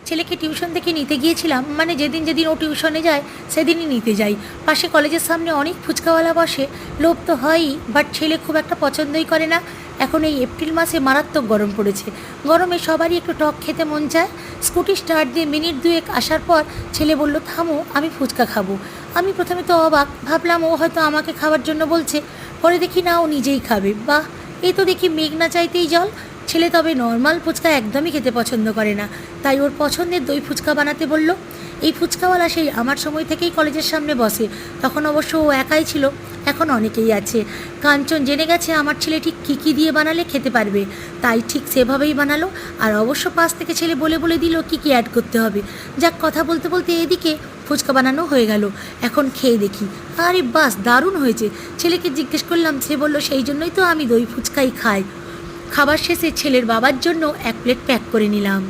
ছেলেকে টিউশন থেকে নিতে গিয়েছিলাম, মানে যেদিন যেদিন ও টিউশনে যায় সেদিনই নিতে যাই। পাশে কলেজের সামনে অনেক ফুচকাওয়ালা বসে, লোভ তো হয়ই, বাট ছেলে খুব একটা পছন্দই করে না। এখন এই এপ্রিল মাসে মারাত্মক গরম পড়েছে, গরমে সবারই একটু টক খেতে মন চায়। স্কুটি স্টার্ট দিয়ে মিনিট দুয়েক আসার পর ছেলে বলল, থামো, আমি ফুচকা খাবো। আমি প্রথমে তো অবাক, ভাবলাম ও হয়তো আমাকে খাওয়ার জন্য বলছে। পরে দেখি না, ও নিজেই খাবে। বাহ, এই তো দেখি মেঘ না চাইতেই জল। ছেলে তবে নর্মাল ফুচকা একদমই খেতে পছন্দ করে না, তাই ওর পছন্দের দই ফুচকা বানাতে বলল। এই ফুচকাওয়ালা সেই আমার সময় থেকেই কলেজের সামনে বসে, তখন অবশ্য ও একাই ছিল, এখন অনেকেই আছে। কাঞ্চন জেনে গেছে আমার ছেলে ঠিক কী কী দিয়ে বানালে খেতে পারবে, তাই ঠিক সেভাবেই বানালো। আর অবশ্য পাশ থেকে ছেলে বলে বলে দিল কী কী অ্যাড করতে হবে। যাক, কথা বলতে বলতে এদিকে ফুচকা বানানো হয়ে গেল, এখন খেয়ে দেখি। আরে বাস, দারুণ হয়েছে। ছেলেকে জিজ্ঞেস করলাম, সে বলল সেই জন্যই তো আমি দই ফুচকাই খাই। খাবার শেষে ছেলের বাবার জন্য এক প্লেট প্যাক করে নিলাম।